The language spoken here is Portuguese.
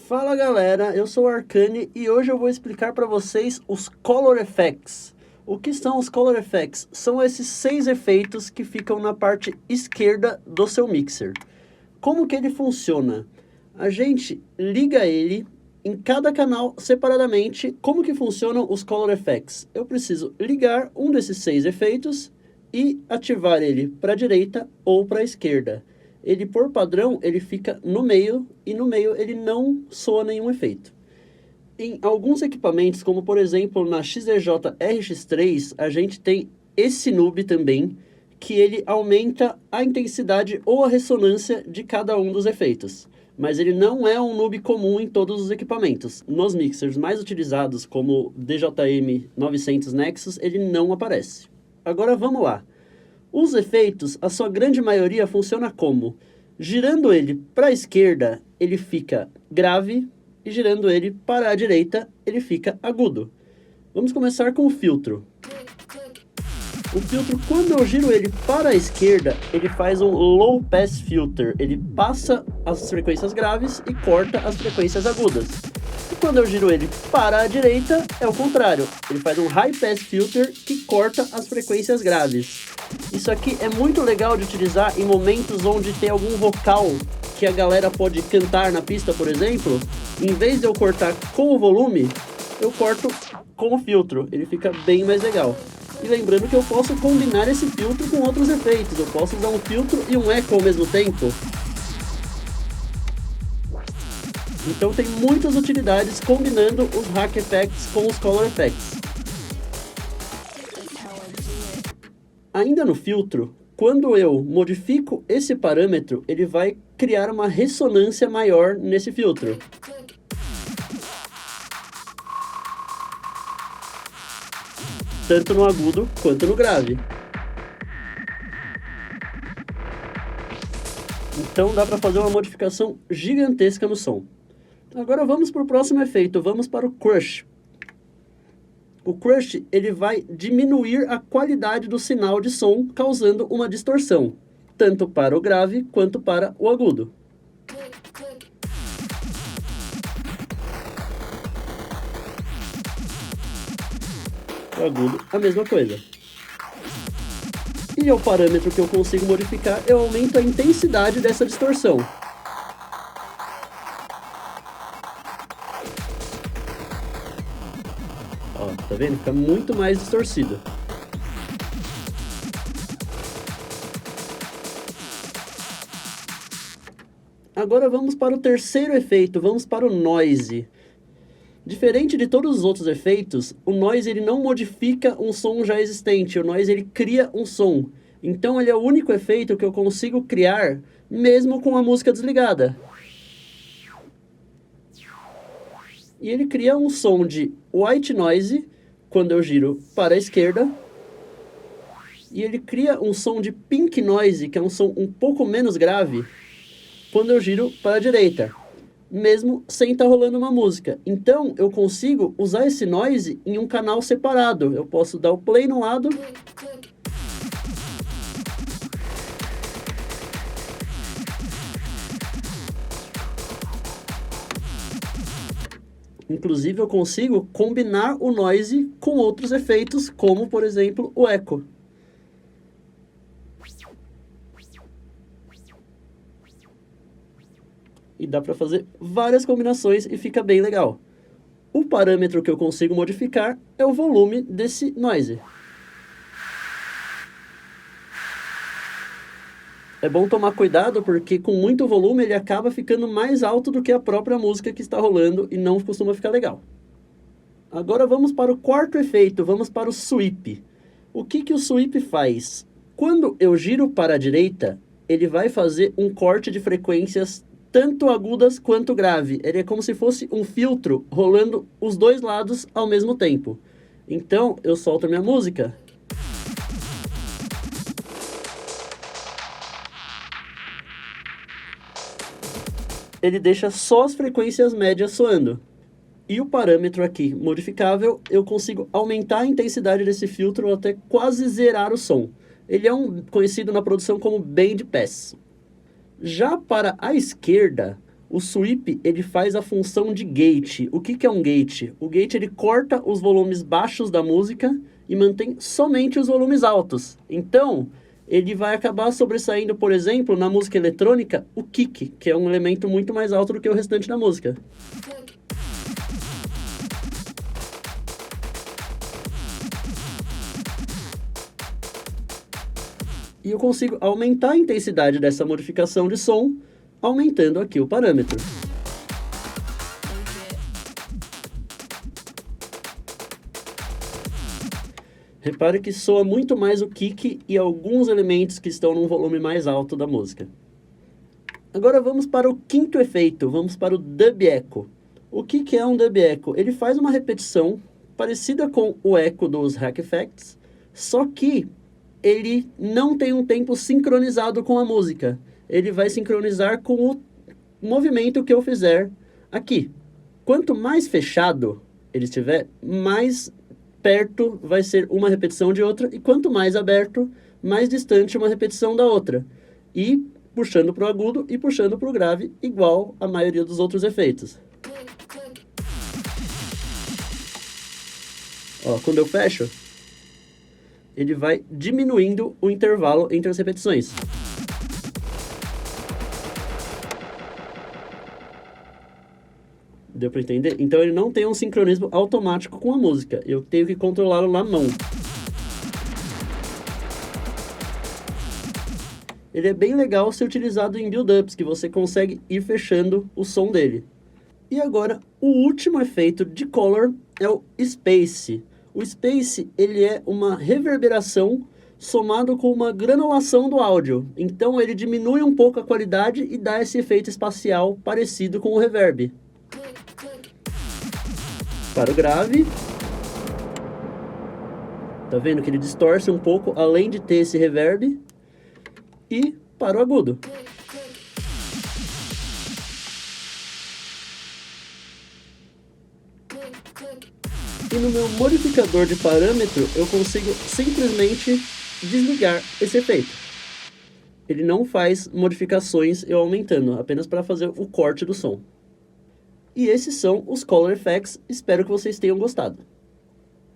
Fala galera, eu sou o Arcane e hoje eu vou explicar para vocês os Color Effects. O que são os Color Effects? São esses 6 efeitos que ficam na parte esquerda do seu mixer. Como que ele funciona? A gente liga ele em cada canal separadamente. Como que funcionam os Color Effects? Eu preciso ligar um desses 6 efeitos e ativar ele para a direita ou para a esquerda. Ele, por padrão, ele fica no meio, e no meio ele não soa nenhum efeito. Em alguns equipamentos, como por exemplo na XDJ RX3, a gente tem esse nub também, que ele aumenta a intensidade ou a ressonância de cada um dos efeitos. Mas ele não é um nub comum em todos os equipamentos. Nos mixers mais utilizados, como DJM 900 Nexus, ele não aparece. Agora vamos lá. Os efeitos, a sua grande maioria funciona como? Girando ele para a esquerda, ele fica grave, e girando ele para a direita, ele fica agudo. Vamos começar com o filtro. O filtro, quando eu giro ele para a esquerda, ele faz um low pass filter. Ele passa as frequências graves e corta as frequências agudas. E quando eu giro ele para a direita, é o contrário. Ele faz um high pass filter que corta as frequências graves. Isso aqui é muito legal de utilizar em momentos onde tem algum vocal que a galera pode cantar na pista, por exemplo. Em vez de eu cortar com o volume, eu corto com o filtro. Ele fica bem mais legal. E lembrando que eu posso combinar esse filtro com outros efeitos. Eu posso usar um filtro e um eco ao mesmo tempo. Então tem muitas utilidades combinando os Hack Effects com os Color Effects. Ainda no filtro, quando eu modifico esse parâmetro, ele vai criar uma ressonância maior nesse filtro. Tanto no agudo quanto no grave. Então dá para fazer uma modificação gigantesca no som. Agora vamos para o próximo efeito, vamos para o Crush. O Crush, ele vai diminuir a qualidade do sinal de som, causando uma distorção, tanto para o grave quanto para o agudo. O agudo, a mesma coisa. E o parâmetro que eu consigo modificar, eu aumento a intensidade dessa distorção. Ó, tá vendo? Fica muito mais distorcido. Agora vamos para o terceiro efeito, vamos para o Noise. Diferente de todos os outros efeitos, o Noise ele não modifica um som já existente, o Noise ele cria um som. Então ele é o único efeito que eu consigo criar mesmo com a música desligada. E ele cria um som de white noise quando eu giro para a esquerda. E ele cria um som de pink noise, que é um som um pouco menos grave, quando eu giro para a direita, mesmo sem estar rolando uma música. Então eu consigo usar esse noise em um canal separado. Eu posso dar o play no lado inclusive eu consigo combinar o noise com outros efeitos, como por exemplo o eco. E dá para fazer várias combinações e fica bem legal. O parâmetro que eu consigo modificar é o volume desse noise. É bom tomar cuidado porque com muito volume ele acaba ficando mais alto do que a própria música que está rolando e não costuma ficar legal. Agora vamos para o quarto efeito, vamos para o Sweep. O que o Sweep faz? Quando eu giro para a direita, ele vai fazer um corte de frequências tanto agudas quanto grave. Ele é como se fosse um filtro rolando os dois lados ao mesmo tempo. Então eu solto a minha música. Ele deixa só as frequências médias soando. E o parâmetro aqui, modificável, eu consigo aumentar a intensidade desse filtro até quase zerar o som. Ele é conhecido na produção como Band Pass. Já para a esquerda, O sweep, ele faz a função de gate. O que é um gate? O gate, ele corta os volumes baixos da música e mantém somente os volumes altos. Então, ele vai acabar sobressaindo, por exemplo, na música eletrônica, o kick, que é um elemento muito mais alto do que o restante da música. E eu consigo aumentar a intensidade dessa modificação de som, aumentando aqui o parâmetro. Repare que soa muito mais o kick e alguns elementos que estão num volume mais alto da música. Agora vamos para o quinto efeito, vamos para o dub echo. O que é um dub echo? Ele faz uma repetição parecida com o eco dos Hack Effects, só que ele não tem um tempo sincronizado com a música. Ele vai sincronizar com o movimento que eu fizer aqui. Quanto mais fechado ele estiver, mais perto vai ser uma repetição de outra, e quanto mais aberto, mais distante uma repetição da outra. E puxando para o agudo e puxando para o grave, igual a maioria dos outros efeitos. Ó, quando eu fecho, ele vai diminuindo o intervalo entre as repetições. Deu para entender? Então ele não tem um sincronismo automático com a música. Eu tenho que controlá-lo na mão. Ele é bem legal ser utilizado em build-ups, que você consegue ir fechando o som dele. E agora, o último efeito de color é o space. O space, ele é uma reverberação somado com uma granulação do áudio. Então ele diminui um pouco a qualidade e dá esse efeito espacial parecido com o reverb. Para o grave, tá vendo que ele distorce um pouco, além de ter esse reverb. E para o agudo. E no meu modificador de parâmetro, eu consigo simplesmente desligar esse efeito. Ele não faz modificações eu aumentando, apenas para fazer o corte do som. E esses são os Color Effects, espero que vocês tenham gostado.